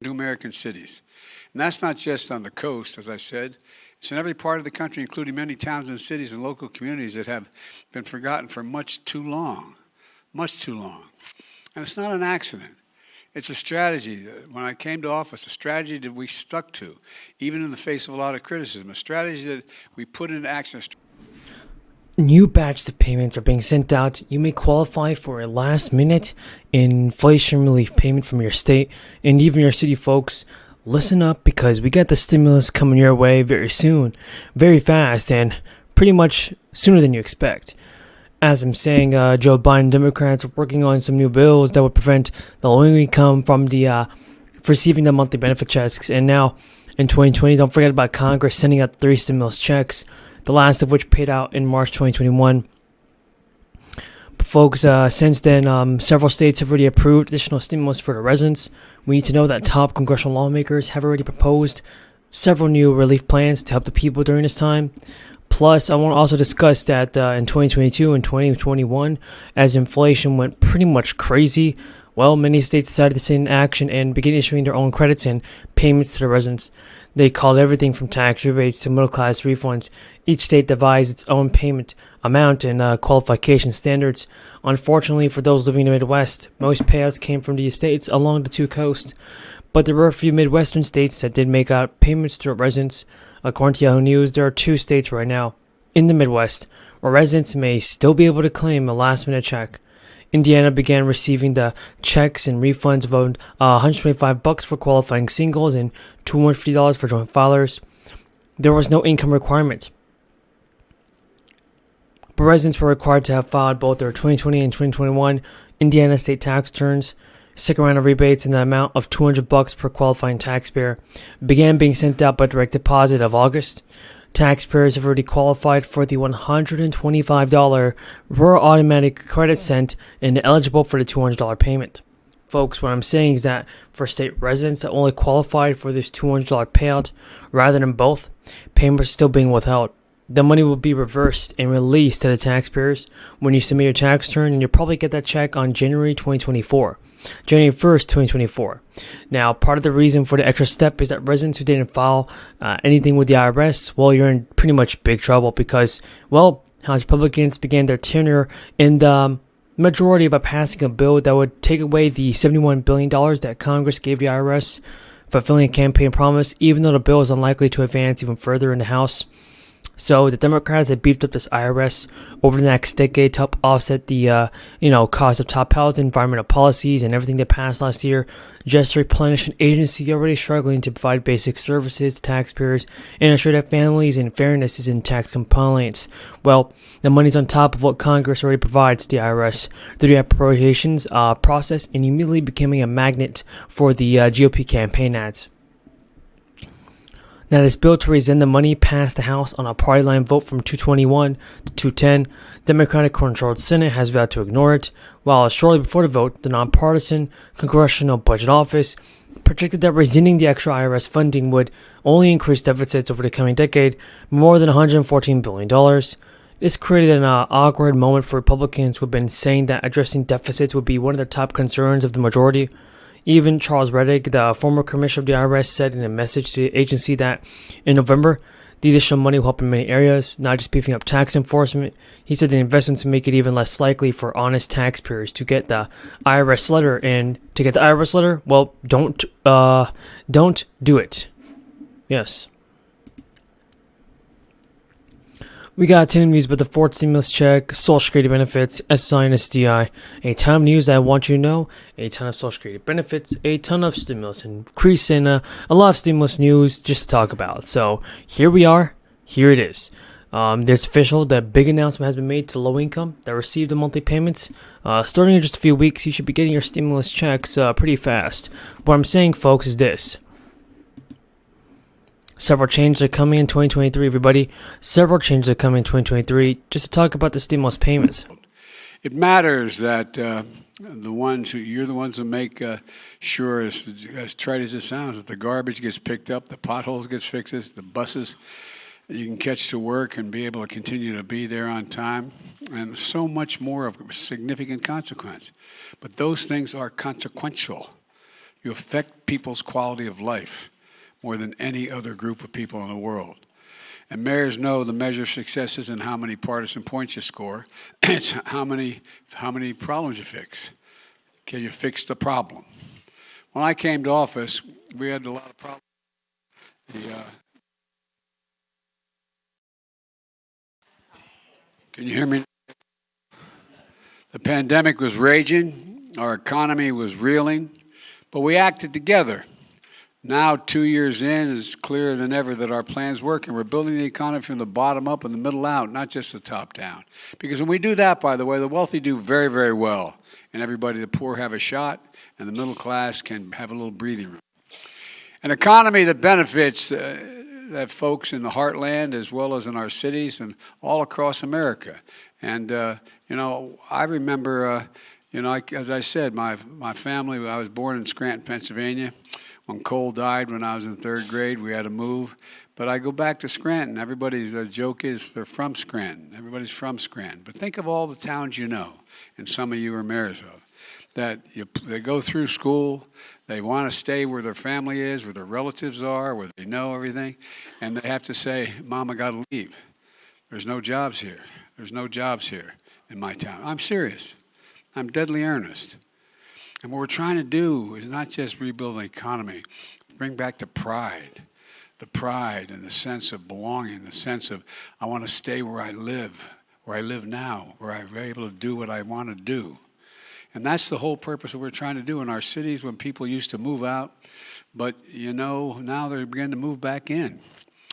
new American cities. And that's not just on the coast, as I said. It's in every part of the country, including many towns and cities and local communities that have been forgotten for much too long. Much too long. And it's not an accident. It's a strategy. When I came to office, a strategy that we stuck to, even in the face of a lot of criticism, a strategy that we put into action. New batches of payments are being sent out. You may qualify for a last-minute inflation relief payment from your state and even your city. Folks, listen up, because we got the stimulus coming your way very soon, very fast, and pretty much sooner than you expect. As I'm saying, Joe Biden Democrats are working on some new bills that would prevent the low income from receiving the monthly benefit checks. And now in 2020, don't forget about Congress sending out 3 stimulus checks, the last of which paid out in March 2021. But folks, since then, several states have already approved additional stimulus for the residents. We need to know that top congressional lawmakers have already proposed several new relief plans to help the people during this time. Plus, I want to also discuss that in 2022 and 2021, as inflation went pretty much crazy, well, many states decided to take action and begin issuing their own credits and payments to the residents. They called everything from tax rebates to middle-class refunds. Each state devised its own payment amount and qualification standards. Unfortunately, for those living in the Midwest, most payouts came from the states along the two coasts. But there were a few Midwestern states that did make out payments to residents. According to Yahoo News, there are 2 states right now in the Midwest where residents may still be able to claim a last-minute check. Indiana began receiving the checks and refunds of $125 for qualifying singles and $250 for joint filers. There was no income requirement, but residents were required to have filed both their 2020 and 2021 Indiana state tax returns. Second round of rebates in the amount of $200 per qualifying taxpayer began being sent out by direct deposit of August. Taxpayers have already qualified for the $125 rural automatic credit sent and eligible for the $200 payment. Folks, what I'm saying is that for state residents that only qualified for this $200 payout rather than both, payments are still being withheld. The money will be reversed and released to the taxpayers when you submit your tax return, and you'll probably get that check on January 2024. January 1st, 2024. Now, part of the reason for the extra step is that residents who didn't file anything with the IRS, well, you're in pretty much big trouble because, well, House Republicans began their tenure in the majority by passing a bill that would take away the $71 billion that Congress gave the IRS, fulfilling a campaign promise, even though the bill is unlikely to advance even further in the House. So the Democrats have beefed up this IRS over the next decade to help offset the, cost of top health, environmental policies, and everything they passed last year, just to replenish an agency already struggling to provide basic services to taxpayers and ensure that families and fairness is in tax compliance. Well, the money's on top of what Congress already provides to the IRS through the appropriations process, and immediately becoming a magnet for the GOP campaign ads. Now, this bill to rescind the money passed the House on a party line vote from 221 to 210. Democratic-controlled Senate has vowed to ignore it, while shortly before the vote, the nonpartisan Congressional Budget Office projected that rescinding the extra IRS funding would only increase deficits over the coming decade more than $114 billion. This created an awkward moment for Republicans who have been saying that addressing deficits would be one of their top concerns of the majority. Even Charles Reddick, the former commissioner of the IRS, said in a message to the agency that in November, the additional money will help in many areas, not just beefing up tax enforcement. He said the investments will make it even less likely for honest taxpayers to get the IRS letter. And to get the IRS letter, well, don't do it. Yes. We got 10 news about the 4th stimulus check, Social Security benefits, SSI and SSDI, a ton of news that I want you to know, a ton of Social Security benefits, a ton of stimulus increase, and a lot of stimulus news just to talk about. So here we are, here it is. It's official, the big announcement has been made to low income that received the monthly payments. Starting in just a few weeks, you should be getting your stimulus checks pretty fast. What I'm saying, folks, is this. Several changes are coming in 2023, everybody. Several changes are coming in 2023. Just to talk about the stimulus payments. It matters that you're the ones who make sure, as trite as it sounds, that the garbage gets picked up, the potholes gets fixed, the buses you can catch to work and be able to continue to be there on time, and so much more of significant consequence. But those things are consequential. You affect people's quality of life more than any other group of people in the world. And mayors know the measure of success isn't how many partisan points you score, it's how many problems you fix. Can you fix the problem? When I came to office, we had a lot of problems. Can you hear me? The pandemic was raging, our economy was reeling, but we acted together. Now, 2 years in, it's clearer than ever that our plan's working. We're building the economy from the bottom up and the middle out, not just the top down. Because when we do that, by the way, the wealthy do very, very well. And everybody, the poor, have a shot, and the middle class can have a little breathing room. An economy that benefits that folks in the heartland as well as in our cities and all across America. And, I remember, as I said, my family, I was born in Scranton, Pennsylvania. When Cole died when I was in third grade, we had to move. But I go back to Scranton. Everybody's joke is they're from Scranton. Everybody's from Scranton. But think of all the towns you know, and some of you are mayors of, that they go through school, they want to stay where their family is, where their relatives are, where they know everything, and they have to say, Mom, I got to leave. There's no jobs here. There's no jobs here in my town. I'm serious. I'm deadly earnest. And what we're trying to do is not just rebuild the economy, bring back the pride and the sense of belonging, the sense of I want to stay where I live now, where I'm able to do what I want to do. And that's the whole purpose of what we're trying to do in our cities when people used to move out. But, now they're beginning to move back in.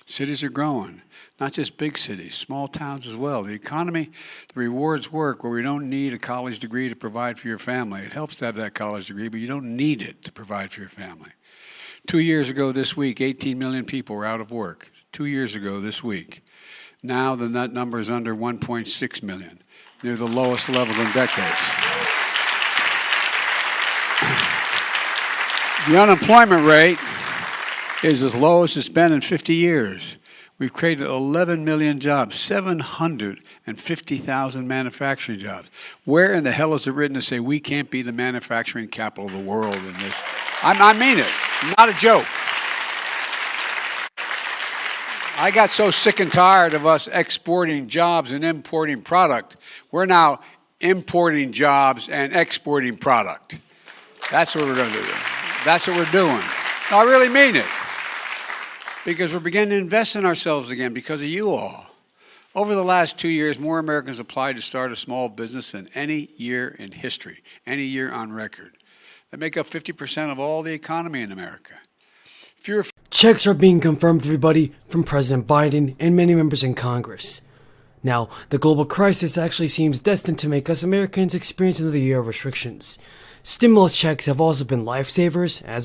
Cities are growing, not just big cities, small towns as well. The economy, the rewards work where we don't need a college degree to provide for your family. It helps to have that college degree, but you don't need it to provide for your family. 2 years ago this week, 18 million people were out of work. 2 years ago this week. Now the number is under 1.6 million, near the lowest level in decades. The unemployment rate is as low as it's been in 50 years. We've created 11 million jobs, 750,000 manufacturing jobs. Where in the hell is it written to say we can't be the manufacturing capital of the world in this? I mean it, not a joke. I got so sick and tired of us exporting jobs and importing product. We're now importing jobs and exporting product. That's what we're going to do. That's what we're doing. No, I really mean it. Because we're beginning to invest in ourselves again because of you all. Over the last 2 years, more Americans applied to start a small business than any year in history, any year on record. They make up 50% of all the economy in America. Checks are being confirmed, everybody, from President Biden and many members in Congress. Now, the global crisis actually seems destined to make us Americans experience another year of restrictions. Stimulus checks have also been lifesavers, as we